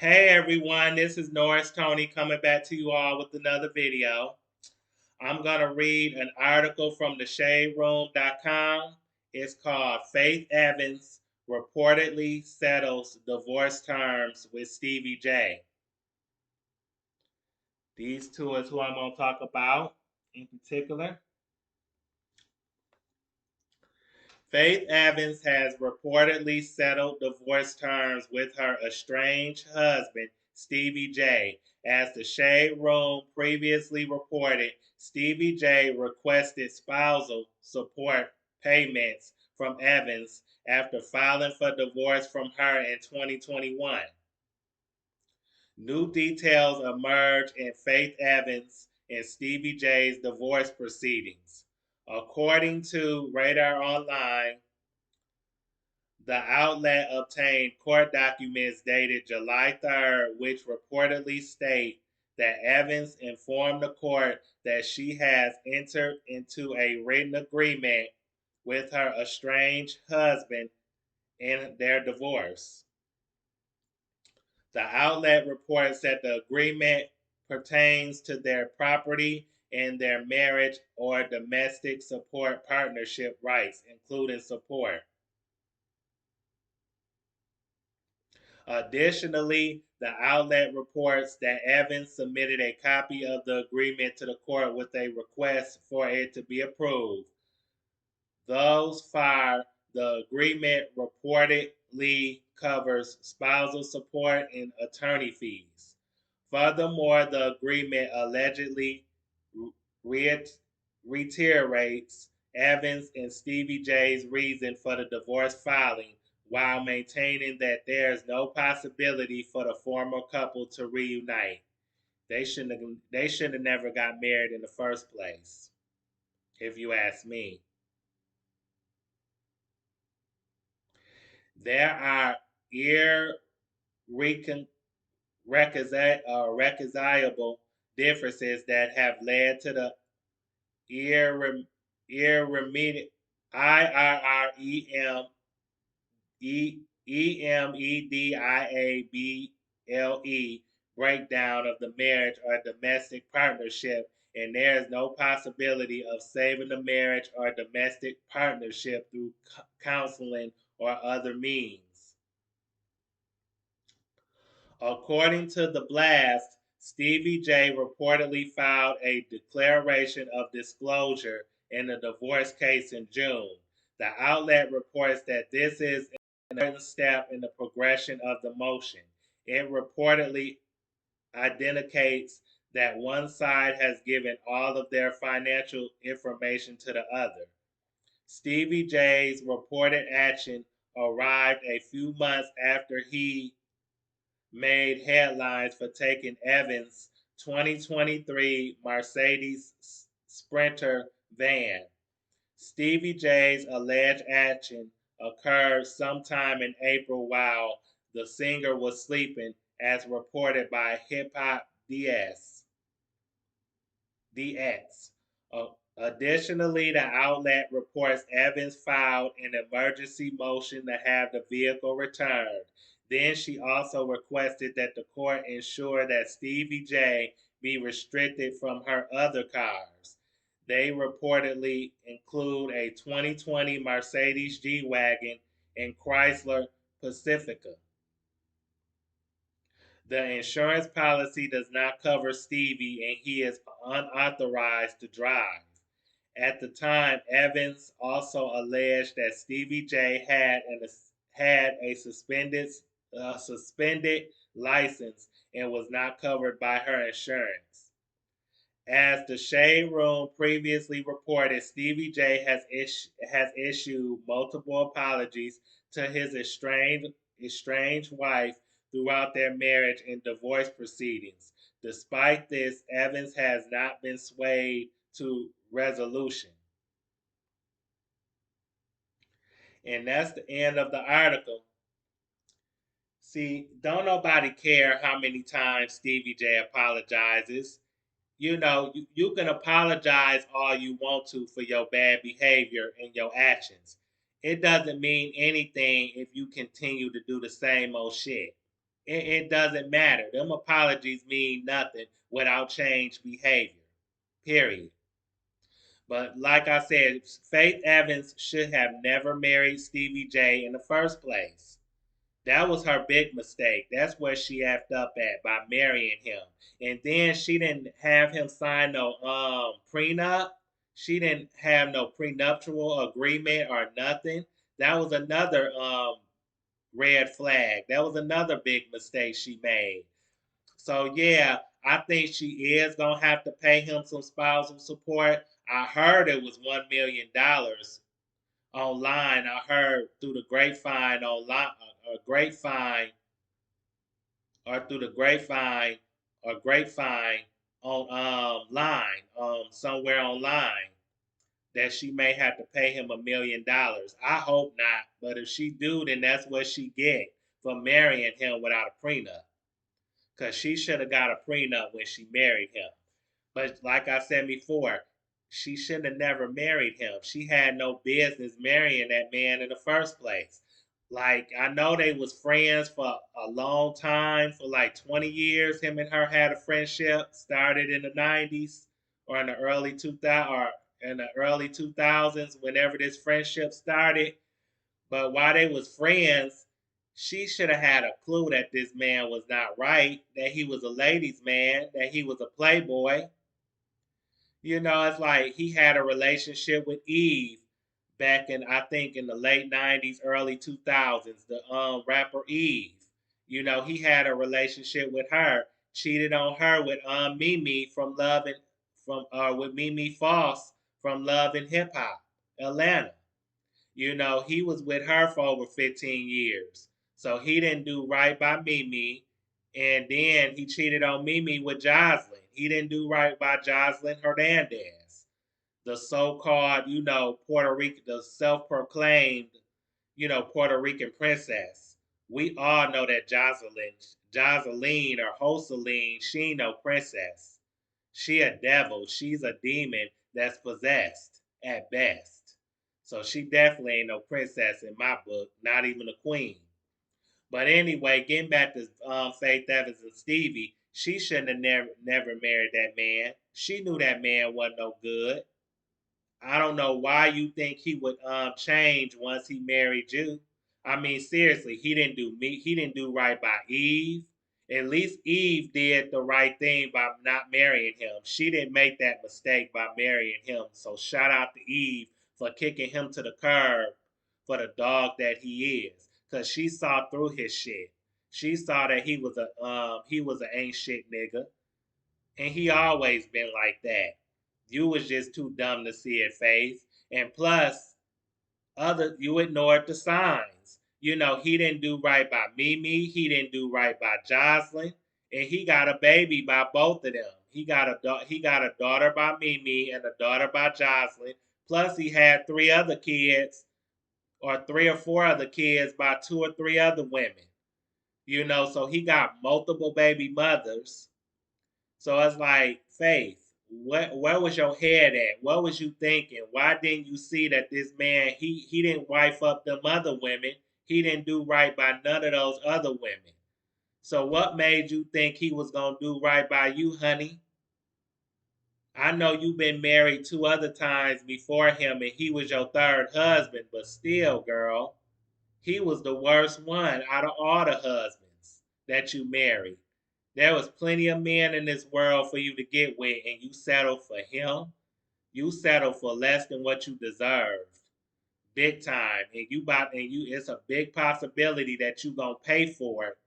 Hey everyone, this is Norris Tony coming back to you all with another video. I'm going to read an article from theshaderoom.com. It's called Faith Evans Reportedly Settles Divorce Terms with Stevie J. These two is who I'm going to talk about in particular. Faith Evans has reportedly settled divorce terms with her estranged husband, Stevie J. As the Shade Room previously reported, Stevie J requested spousal support payments from Evans after filing for divorce from her in 2021. New details emerge in Faith Evans and Stevie J's divorce proceedings. According to Radar Online, the outlet obtained court documents dated July 3rd, which reportedly state that Evans informed the court that she has entered into a written agreement with her estranged husband in their divorce. The outlet reports that the agreement pertains to their property and their marriage or domestic support partnership rights, including support. Additionally, the outlet reports that Evans submitted a copy of the agreement to the court with a request for it to be approved. Thus far, the agreement reportedly covers spousal support and attorney fees. Furthermore, the agreement allegedly reiterates Evans and Stevie J's reason for the divorce filing while maintaining that there is no possibility for the former couple to reunite. They should have never got married in the first place, if you ask me. There are irreconcilable differences that have led to the irremediable IRREMEDIABLE breakdown of the marriage or domestic partnership, and there is no possibility of saving the marriage or domestic partnership through counseling or other means. According to the blast, Stevie J reportedly filed a declaration of disclosure in the divorce case in June. The outlet reports that this is an important step in the progression of the motion. It reportedly identifies that one side has given all of their financial information to the other. Stevie J's reported action arrived a few months after he made headlines for taking Evans' 2023 Mercedes Sprinter van. Stevie J's alleged action occurred sometime in April while the singer was sleeping, as reported by Hip Hop DX. Additionally, the outlet reports Evans filed an emergency motion to have the vehicle returned. Then she also requested that the court ensure that Stevie J be restricted from her other cars. They reportedly include a 2020 Mercedes G Wagon and Chrysler Pacifica. The insurance policy does not cover Stevie, and he is unauthorized to drive. At the time, Evans also alleged that Stevie J had a suspended license and was not covered by her insurance. As the Shade Room previously reported, Stevie J has issued multiple apologies to his estranged wife throughout their marriage and divorce proceedings. Despite this, Evans has not been swayed to resolution. And that's the end of the article. See, don't nobody care how many times Stevie J apologizes. You can apologize all you want to for your bad behavior and your actions. It doesn't mean anything if you continue to do the same old shit. it doesn't matter. Them apologies mean nothing without change behavior. Period. But like I said, Faith Evans should have never married Stevie J in the first place. That was her big mistake. That's where she effed up at by marrying him. And then she didn't have him sign no prenup. She didn't have no prenuptial agreement or nothing. That was another red flag. That was another big mistake she made. So yeah, I think she is gonna have to pay him some spousal support. I heard it was $1 million online. I heard through the grapevine online, a grapevine, or through the grapevine, or grapevine on line, somewhere online, that she may have to pay him $1 million. I hope not, but if she do, then that's what she get for marrying him without a prenup. Cause she should have got a prenup when she married him. But like I said before, she shouldn't have never married him. She had no business marrying that man in the first place. Like I know they was friends for a long time, for like 20 years. Him and her had a friendship started in the 90s or in the early 2000 or in the early 2000s whenever this friendship started. But while they was friends, she should have had a clue that this man was not right, that he was a ladies' man, that he was a playboy. It's like he had a relationship with Eve back in, I think, in the late 90s, early 2000s, the rapper Eve. He had a relationship with her, cheated on her with Mimi from Love and with Mimi Foss from Love and Hip Hop Atlanta. He was with her for over 15 years. So he didn't do right by Mimi. And then he cheated on Mimi with Jocelyn. He didn't do right by Jocelyn Hernandez, the so called, Puerto Rican, the self proclaimed, Puerto Rican princess. We all know that Jocelyn or Joseline, she ain't no princess. She a devil. She's a demon that's possessed at best. So she definitely ain't no princess in my book, not even a queen. But anyway, getting back to Faith Evans and Stevie, she shouldn't have never married that man. She knew that man wasn't no good. I don't know why you think he would change once he married you. I mean, seriously, he didn't do right by Eve. At least Eve did the right thing by not marrying him. She didn't make that mistake by marrying him. So shout out to Eve for kicking him to the curb for the dog that he is. Cause she saw through his shit. She saw that he was an ain't shit nigga. And he always been like that. You was just too dumb to see it, Faith. And plus, you ignored the signs. He didn't do right by Mimi. He didn't do right by Jocelyn, and he got a baby by both of them. He got a daughter by Mimi and a daughter by Jocelyn. Plus, he had three other kids, or three or four other kids by two or three other women. So he got multiple baby mothers. So it's like, Faith, where was your head at? What was you thinking? Why didn't you see that this man, he didn't wife up them other women? He didn't do right by none of those other women. So what made you think he was gonna do right by you, honey? I know you've been married two other times before him and he was your third husband, but still, girl, he was the worst one out of all the husbands that you married. There was plenty of men in this world for you to get with, and you settled for him. You settled for less than what you deserved, big time. And it's a big possibility that you gonna pay for it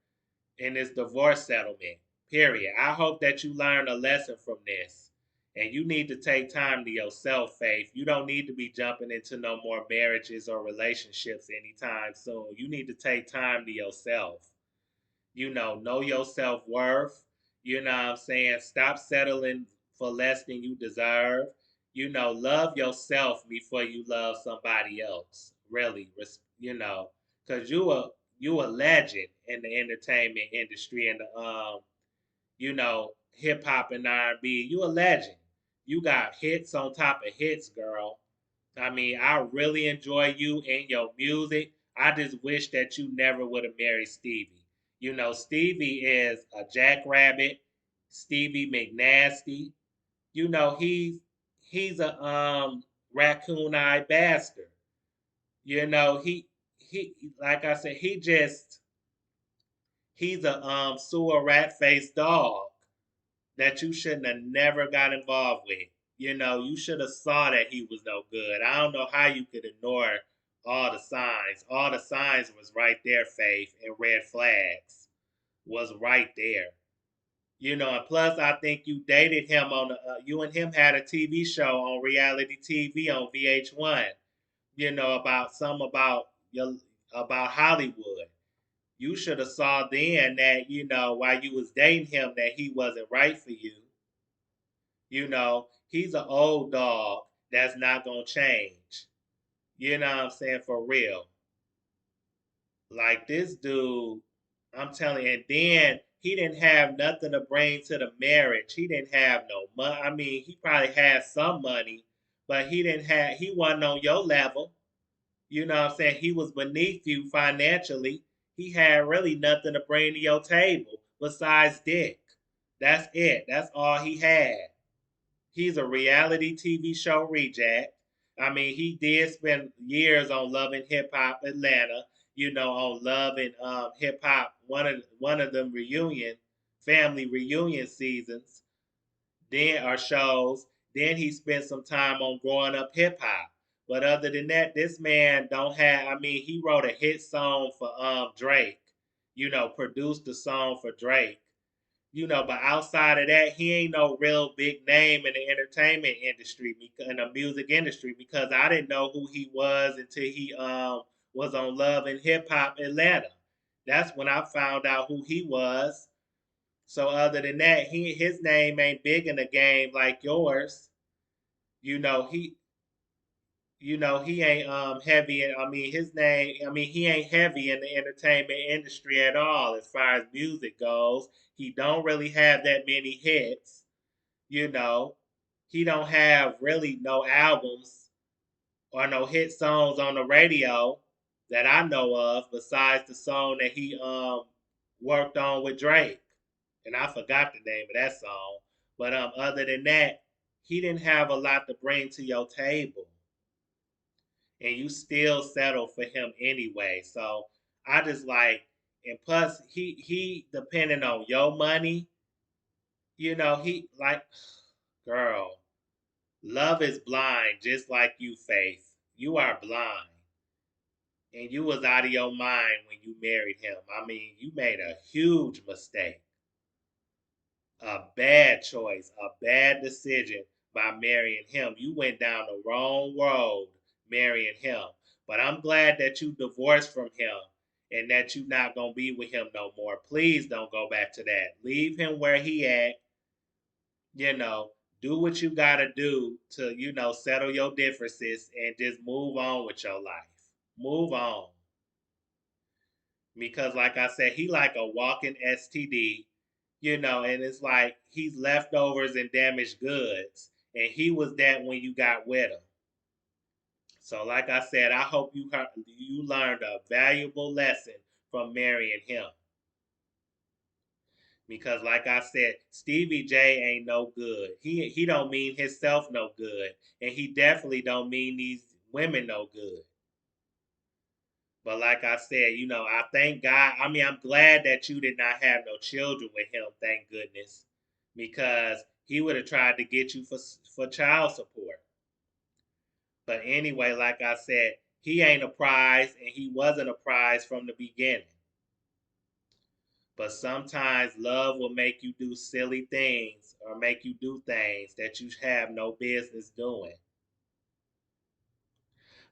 in this divorce settlement. Period. I hope that you learn a lesson from this. And you need to take time to yourself, Faith. You don't need to be jumping into no more marriages or relationships anytime soon. You need to take time to yourself. Know your self worth. You know what I'm saying? Stop settling for less than you deserve. Love yourself before you love somebody else. Really, because you a legend in the entertainment industry and the hip hop and R&B. You a legend. You got hits on top of hits, girl. I mean, I really enjoy you and your music. I just wish that you never would have married Stevie. Stevie is a jackrabbit, Stevie McNasty. He's a raccoon eyed bastard. You know, he like I said, he's a sewer rat faced dog that you shouldn't have never got involved with. You should have saw that he was no good. I don't know how you could ignore all the signs. All the signs was right there, Faith, and red flags was right there. And plus I think you dated him you and him had a TV show on reality TV on VH1. About your about Hollywood. You should have saw then that while you was dating him that he wasn't right for you. He's an old dog that's not gonna change. You know what I'm saying? For real. Like this dude, I'm telling you, and then he didn't have nothing to bring to the marriage. He didn't have no money. I mean, he probably had some money, but he wasn't on your level. You know what I'm saying? He was beneath you financially. He had really nothing to bring to your table besides dick. That's it. That's all he had. He's a reality TV show reject. I mean, he did spend years on Love and Hip Hop Atlanta, on Love and Hip Hop, one of them family reunion seasons, then or shows. Then he spent some time on Growing Up Hip Hop. But other than that, this man don't have. I mean, he wrote a hit song for Drake. Produced the song for Drake. But outside of that, he ain't no real big name in the entertainment industry, in the music industry, because I didn't know who he was until he was on Love and Hip Hop Atlanta. That's when I found out who he was. So other than that, his name ain't big in the game like yours. You know he he ain't heavy. I mean his name. I mean he ain't heavy in the entertainment industry at all as far as music goes. He don't really have that many hits. You know, he don't have really no albums or no hit songs on the radio that I know of besides the song that he worked on with Drake. And I forgot the name of that song. But other than that, he didn't have a lot to bring to your table. And you still settle for him anyway. So I just like, and plus he depending on your money, he like, girl, love is blind, just like you, Faith. You are blind. And you was out of your mind when you married him. I mean, you made a huge mistake, a bad choice, a bad decision by marrying him. You went down the wrong road marrying him. But I'm glad that you divorced from him and that you not gonna be with him no more. Please don't go back to that. Leave him where he at. You know, do what you gotta do to, settle your differences and just move on with your life. Move on. Because like I said, he like a walking STD, and it's like he's leftovers and damaged goods. And he was that when you got with him. So like I said, I hope you learned a valuable lesson from marrying him. Because like I said, Stevie J ain't no good. He don't mean himself no good. And he definitely don't mean these women no good. But like I said, I thank God. I mean, I'm glad that you did not have no children with him, thank goodness. Because he would have tried to get you for child support. But anyway, like I said, he ain't a prize and he wasn't a prize from the beginning. But sometimes love will make you do silly things or make you do things that you have no business doing.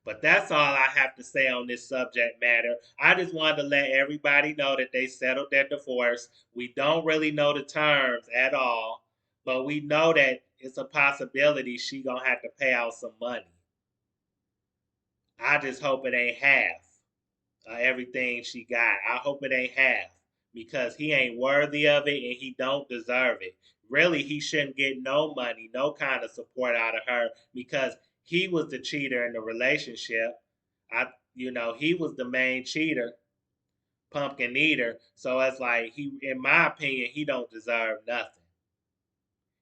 But that's all I have to say on this subject matter. I just wanted to let everybody know that they settled their divorce. We don't really know the terms at all, but we know that it's a possibility she gonna have to pay out some money. I just hope it ain't half everything she got. I hope it ain't half because he ain't worthy of it and he don't deserve it. Really, he shouldn't get no money, no kind of support out of her because he was the cheater in the relationship. He was the main cheater. pumpkin eater. So it's like in my opinion, he don't deserve nothing.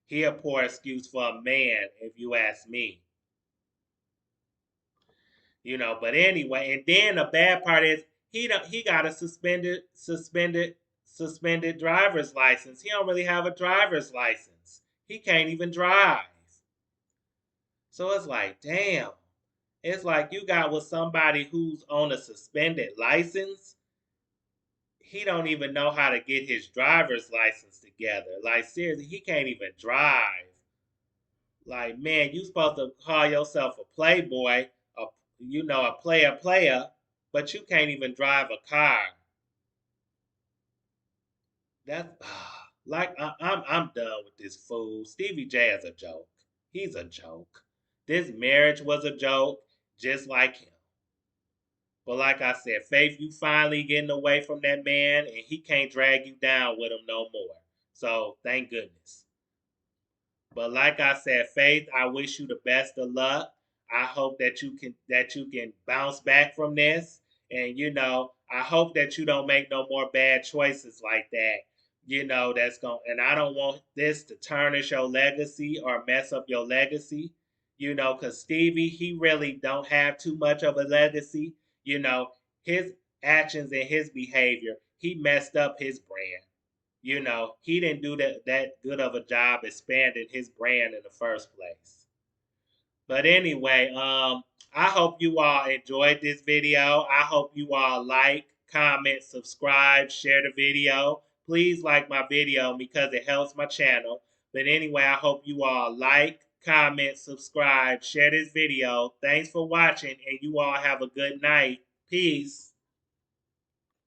He a poor excuse for a man, if you ask me. But anyway, and then the bad part is he got a suspended driver's license. He don't really have a driver's license. He can't even drive. So it's like, damn. It's like you got with somebody who's on a suspended license. He don't even know how to get his driver's license together. Like seriously, he can't even drive. Like, man, you supposed to call yourself a playboy, a player, but you can't even drive a car. That's I'm done with this fool. Stevie J is a joke. He's a joke. This marriage was a joke, just like him. But like I said, Faith, you finally getting away from that man, and he can't drag you down with him no more. So thank goodness. But like I said, Faith, I wish you the best of luck. I hope that you can bounce back from this. And I hope that you don't make no more bad choices like that. And I don't want this to tarnish your legacy or mess up your legacy. Because Stevie, he really don't have too much of a legacy. His actions and his behavior, he messed up his brand. He didn't do that good of a job expanding his brand in the first place. But anyway, I hope you all enjoyed this video. I hope you all like, comment, subscribe, share the video. Please like my video because it helps my channel. But anyway, I hope you all like, comment, subscribe, share this video. Thanks for watching, and you all have a good night. Peace.